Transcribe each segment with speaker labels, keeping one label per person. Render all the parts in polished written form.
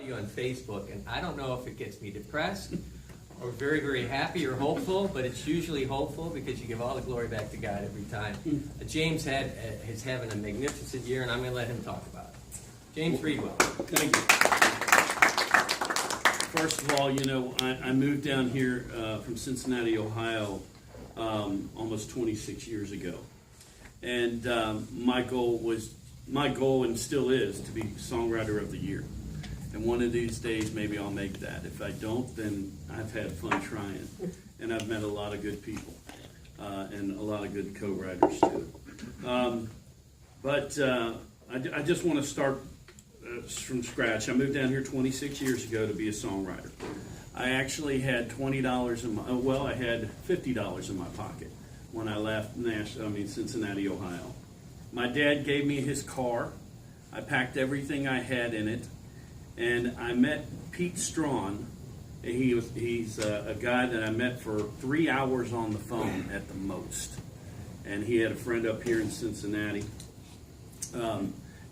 Speaker 1: you on Facebook, and I don't know if it gets me depressed or very, very happy or hopeful, but it's usually hopeful because you give all the glory back to God every time. James is having a magnificent year, and I'm going to let him talk about it. James Breedwell.
Speaker 2: Thank you. First of all, I moved down here from Cincinnati, Ohio, almost 26 years ago. And my goal and still is, to be Songwriter of the Year. And one of these days, maybe I'll make that. If I don't, then I've had fun trying. And I've met a lot of good people and a lot of good co-writers, too. I just want to start from scratch. I moved down here 26 years ago to be a songwriter. I actually had $20 I had $50 in my pocket when I left Cincinnati, Ohio. My dad gave me his car. I packed everything I had in it, and I met Pete Strawn. He's a guy that I met for 3 hours on the phone at the most, and he had a friend up here in Cincinnati.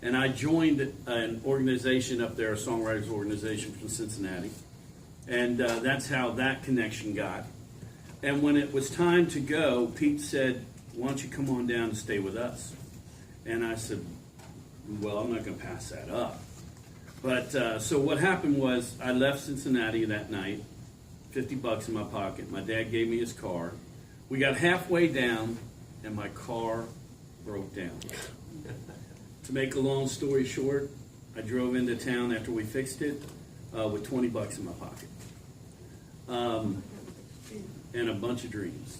Speaker 2: And I joined an organization up there, a songwriters organization from Cincinnati, and that's how that connection got. And when it was time to go, Pete said, "Why don't you come on down and stay with us?" And I said, "Well, I'm not going to pass that up." But so what happened was I left Cincinnati that night, $50 in my pocket. My dad gave me his car. We got halfway down, and my car broke down. To make a long story short, I drove into town after we fixed it with $20 in my pocket and a bunch of dreams.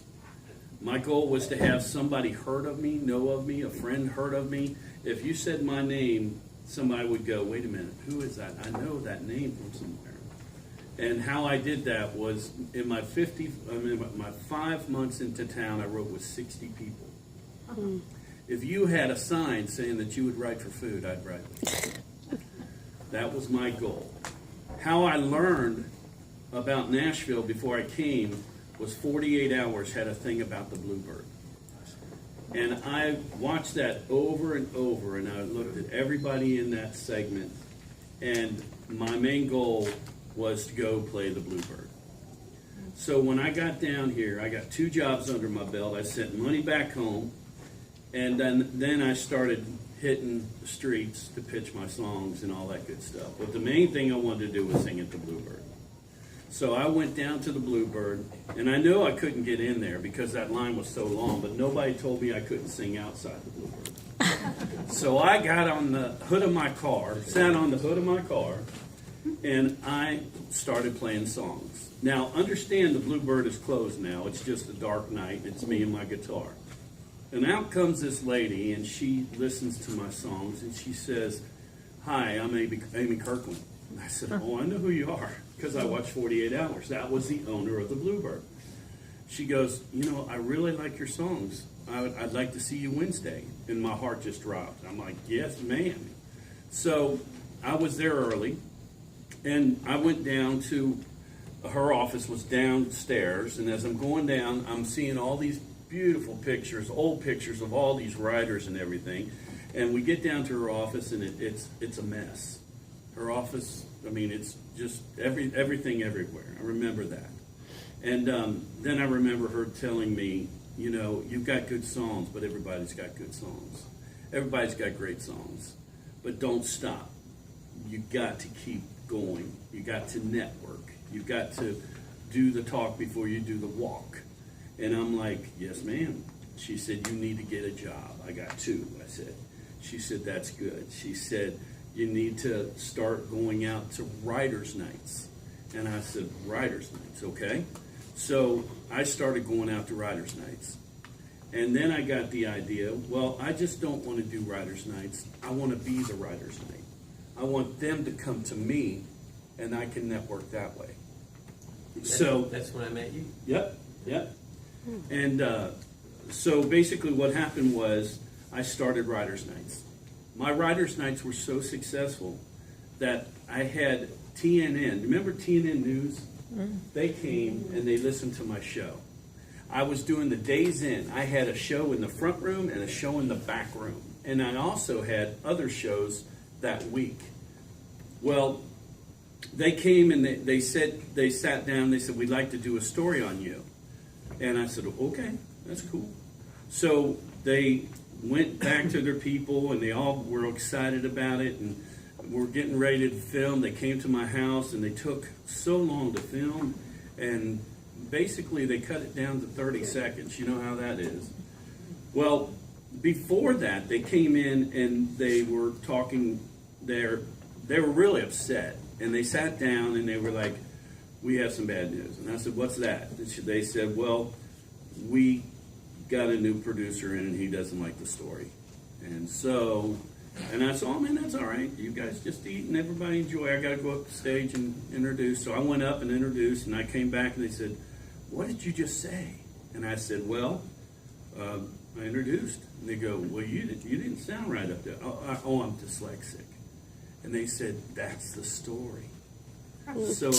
Speaker 2: My goal was to have somebody heard of me, know of me, a friend heard of me. If you said my name, somebody would go, "Wait a minute, who is that? I know that name from somewhere." And how I did that was in my 5 months into town, I wrote with 60 people. If you had a sign saying that you would write for food, I'd write with you. That was my goal. How I learned about Nashville before I came was 48 Hours had a thing about the bluebird. And I watched that over and over, and I looked at everybody in that segment, and my main goal was to go play the bluebird. So when I got down here, I got 2 jobs under my belt. I sent money back home, and then I started hitting the streets to pitch my songs and all that good stuff. But the main thing I wanted to do was sing at the Bluebird. So I went down to the Bluebird, and I knew I couldn't get in there because that line was so long, but nobody told me I couldn't sing outside the Bluebird. So I got on the hood of my car, sat on the hood of my car, and I started playing songs. Now, understand the Bluebird is closed now. It's just a dark night. It's me and my guitar. And out comes this lady, and she listens to my songs, and she says, "Hi, I'm Amy Kirkland." And I said, "Oh, I know who you are, because I watched 48 Hours. That was the owner of the Bluebird." She goes, "I really like your songs. I'd like to see you Wednesday." And my heart just dropped. I'm like, "Yes, ma'am." So I was there early, and I went down to, her office was downstairs, and as I'm going down, I'm seeing all these beautiful pictures, old pictures of all these writers and everything. And we get down to her office, and it's a mess. Her office, it's just everything everywhere. I remember that. And then I remember her telling me, "You've got good songs, but everybody's got good songs. Everybody's got great songs. But don't stop. You got to keep going. You got to network. You got to do the talk before you do the walk." And I'm like, "Yes, ma'am." She said, "You need to get a job." I got 2, I said. She said, "That's good." She said, "You need to start going out to writers' nights." And I said, "Writers' nights, okay." So I started going out to writers' nights. And then I got the idea, well, I just don't want to do writers' nights. I want to be the writers' night. I want them to come to me, and I can network that way.
Speaker 1: That's when I met you?
Speaker 2: Yep. And so basically what happened was I started writers' nights. My writers' nights were so successful that I had TNN. Remember TNN News? They came and they listened to my show. I was doing the Days In. I had a show in the front room and a show in the back room. And I also had other shows that week. Well, they came and they sat down. They said, we'd like to do a story on you. And I said, okay, that's cool. So they went back to their people, and they all were excited about it, and we're getting ready to film. They came to my house, and they took so long to film, and basically they cut it down to 30 seconds. You know how that is. Well, before that, they came in and they were talking there. They were really upset, and they sat down and they were like, we have some bad news. And I said, what's that? And they said, well, we got a new producer in and he doesn't like the story. And so, and I said, oh man, that's all right. You guys just eat and everybody enjoy. I got to go up the stage and introduce. So I went up and introduced, and I came back and they said, what did you just say? And I said, well, I introduced. And they go, well, you didn't sound right up there. Oh, I'm dyslexic. And they said, that's the story. So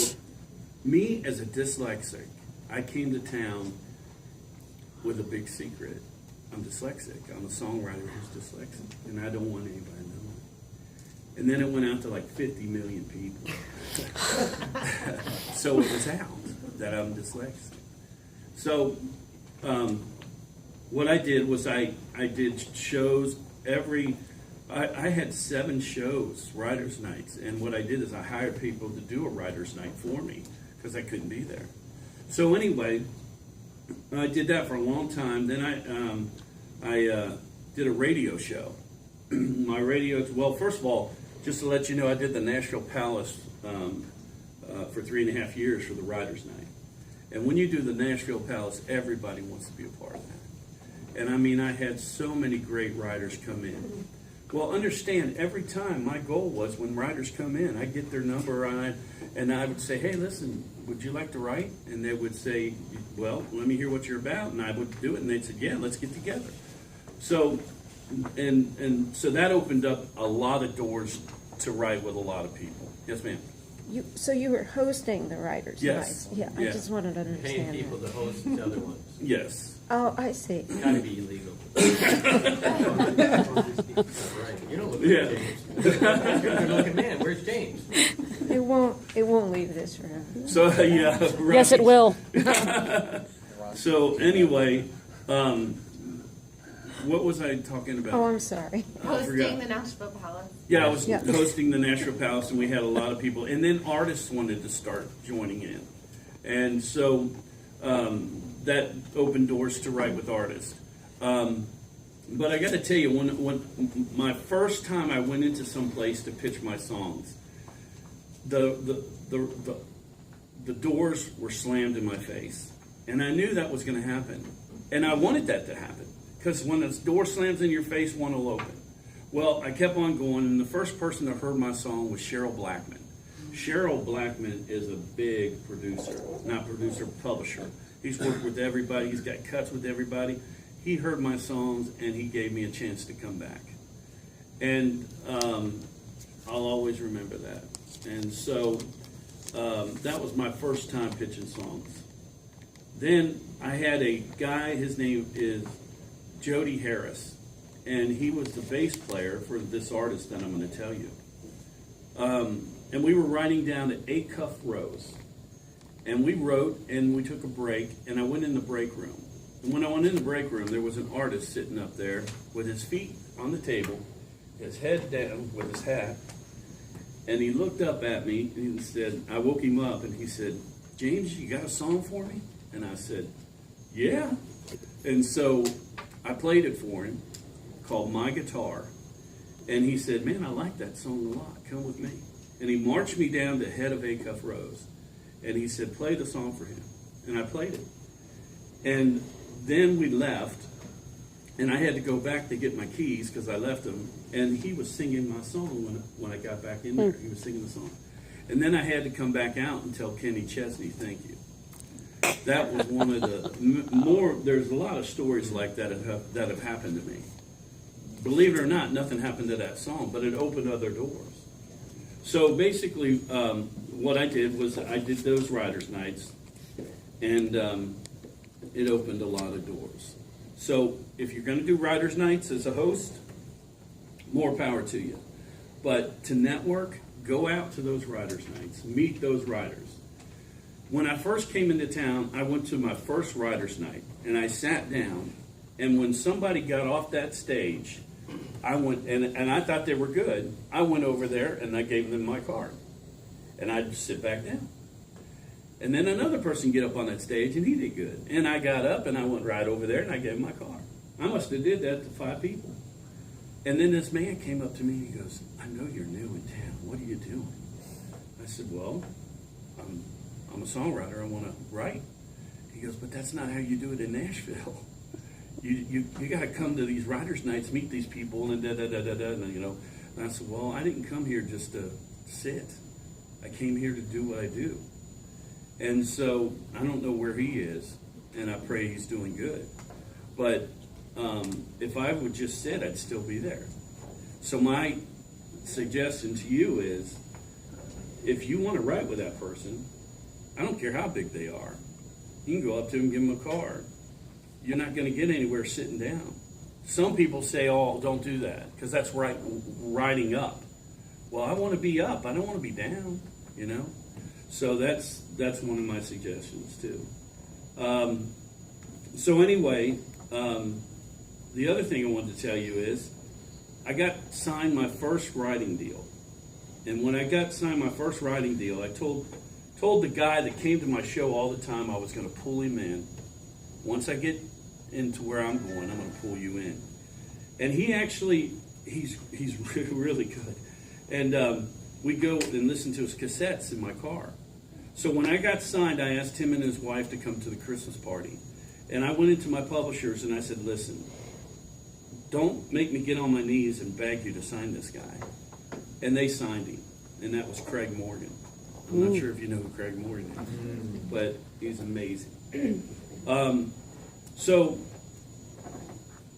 Speaker 2: me as a dyslexic, I came to town with a big secret. I'm dyslexic. I'm a songwriter who's dyslexic, and I don't want anybody to know it. And then it went out to like 50 million people. So it was out that I'm dyslexic. So what I did was I did shows I had 7 shows, writers' nights, and what I did is I hired people to do a writers' night for me because I couldn't be there. So anyway, I did that for a long time. Then I did a radio show. My radio, well, first of all, just to let you know, I did the Nashville Palace for 3.5 years for the writers' night. And when you do the Nashville Palace, everybody wants to be a part of that. And I mean, I had so many great writers come in. Well, understand, every time my goal was when writers come in, I get their number and I would say, hey, listen, would you like to write? And they would say, well, let me hear what you're about. And I would do it, and they'd say, yeah, let's get together. So, and so that opened up a lot of doors to write with a lot of people. Yes, ma'am.
Speaker 3: So you were hosting the writers'
Speaker 2: Yes.
Speaker 3: nights? Yeah, I
Speaker 2: Yeah.
Speaker 3: just wanted to
Speaker 1: Paying
Speaker 3: understand
Speaker 1: people
Speaker 3: that.
Speaker 1: to host the other ones.
Speaker 2: Yes.
Speaker 3: Oh, I see.
Speaker 1: It's gotta be illegal. Right. You don't look like
Speaker 2: Yeah.
Speaker 1: James. You're a good looking man. Where's James?
Speaker 3: It won't leave this room.
Speaker 2: So, yeah. Right.
Speaker 4: Yes, it will.
Speaker 2: So, anyway, what was I talking about?
Speaker 3: Oh, I'm sorry.
Speaker 2: I forgot.
Speaker 5: Hosting the Nashville Palace.
Speaker 2: Yeah, I was
Speaker 3: Yeah.
Speaker 2: hosting the Nashville Palace, and we had a lot of people. And then artists wanted to start joining in. And so that opened doors to write with artists. But I got to tell you, when my first time I went into some place to pitch my songs, the doors were slammed in my face. And I knew that was going to happen. And I wanted that to happen. Because when the door slams in your face, one will open. Well, I kept on going, and the first person that heard my song was Cheryl Blackman. Cheryl Blackman is a big producer, not producer, publisher. He's worked with everybody. He's got cuts with everybody. He heard my songs, and he gave me a chance to come back. And I'll always remember that. And so that was my first time pitching songs. Then I had a guy, his name is Jody Harris, and he was the bass player for this artist that I'm going to tell you. And we were writing down at 8 Cuff Rose. And we wrote, and we took a break, and I went in the break room. And when I went in the break room, there was an artist sitting up there with his feet on the table, his head down with his hat. And he looked up at me, and he said, I woke him up, and he said, James, you got a song for me? And I said, yeah. And so I played it for him, called My Guitar. And he said, man, I like that song a lot. Come with me. And he marched me down to head of A Cuff Rose. And he said, play the song for him. And I played it. And then we left. And I had to go back to get my keys because I left them. And he was singing my song when I got back in there. He was singing the song. And then I had to come back out and tell Kenny Chesney, thank you. That was one of the there's a lot of stories like that that have happened to me. Believe it or not, nothing happened to that song, but it opened other doors. So basically, what I did was I did those writers' nights, and it opened a lot of doors. So if you're going to do writers' nights as a host, more power to you. But to network, go out to those riders' nights, meet those riders. When I first came into town, I went to my first riders' night, and I sat down, and when somebody got off that stage, I went, and I thought they were good. I went over there, and I gave them my card, and I'd sit back down. And then another person get up on that stage, and he did good. And I got up, and I went right over there, and I gave him my card. I must have did that to 5 people. And then this man came up to me, and he goes, I know you're new in town. What are you doing? I said, well, I'm a songwriter. I want to write. He goes, but that's not how you do it in Nashville. You got to come to these writers' nights, meet these people, and and you know. And I said, well, I didn't come here just to sit. I came here to do what I do. And so I don't know where he is, and I pray he's doing good. But if I would just sit, I'd still be there. So my suggestion to you is, if you want to write with that person, I don't care how big they are, you can go up to them and give them a card. You're not going to get anywhere sitting down. Some people say, oh, don't do that, because that's riding up. Well, I want to be up. I don't want to be down, you know? So that's one of my suggestions, too. So anyway, the other thing I wanted to tell you is, I got signed my first writing deal. And when I got signed my first writing deal, I told the guy that came to my show all the time I was going to pull him in. Once I get into where I'm going to pull you in. And he actually, he's really good. And we go and listen to his cassettes in my car. So when I got signed, I asked him and his wife to come to the Christmas party. And I went into my publishers and I said, listen, don't make me get on my knees and beg you to sign this guy. And they signed him. And that was Craig Morgan. I'm not sure if you know who Craig Morgan is, but he's amazing. So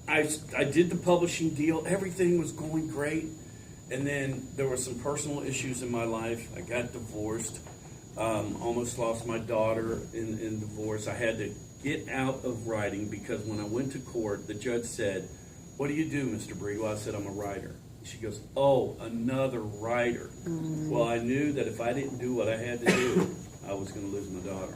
Speaker 2: I did the publishing deal. Everything was going great. And then there were some personal issues in my life. I got divorced. Almost lost my daughter in divorce. I had to get out of writing because when I went to court, the judge said, what do you do, Mr. Breedwell? I said, I'm a writer. She goes, oh, another writer. Well, I knew that if I didn't do what I had to do, I was going to lose my daughter.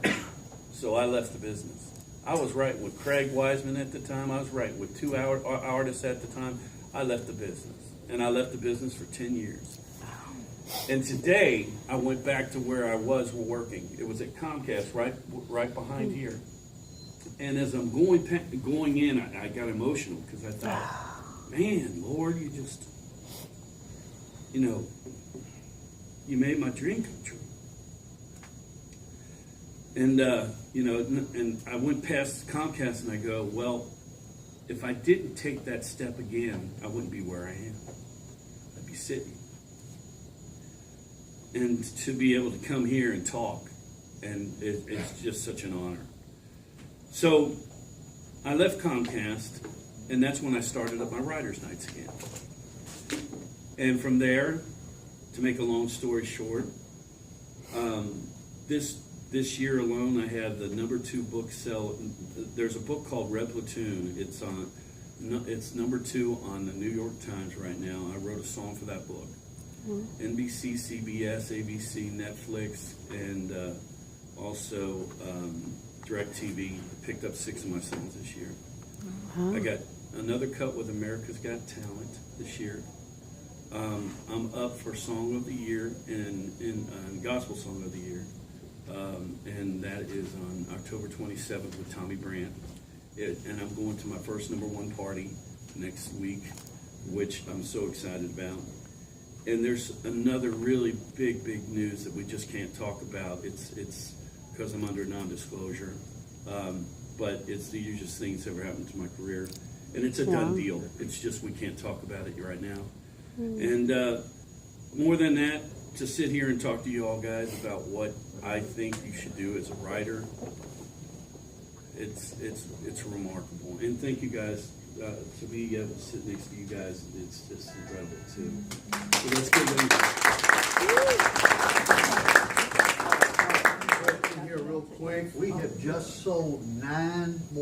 Speaker 2: So I left the business. I was writing with Craig Wiseman at the time. I was writing with 2 artists at the time. I left the business. And I left the business for 10 years. And today, I went back to where I was working. It was at Comcast, right behind here. And as I'm going in, I got emotional because I thought, man, Lord, you just, you made my dream come true. And, and I went past Comcast and I go, well, if I didn't take that step again, I wouldn't be where I am. I'd be sitting. And to be able to come here and talk, and it's just such an honor. So I left Comcast, and that's when I started up my writers' nights again. And from there, to make a long story short, this year alone, I had the #2 book sell. There's a book called Red Platoon. It's number 2 on the New York Times right now. I wrote a song for that book. NBC, CBS, ABC, Netflix, and also DirecTV picked up 6 of my songs this year. I got another cut with America's Got Talent this year. I'm up for Song of the Year and Gospel Song of the Year. And that is on October 27th with Tommy Brandt. And I'm going to my first #1 party next week, which I'm so excited about. And there's another really big news that we just can't talk about. It's because I'm under non-disclosure. But it's the usual things that ever happened to my career. And it's a done deal. It's just we can't talk about it right now. And more than that, to sit here and talk to you all guys about what I think you should do as a writer, it's remarkable. And thank you guys. To be able to sit next to you guys, it's just incredible too. So let's give them.
Speaker 4: Here real quick, we have just sold 9 more.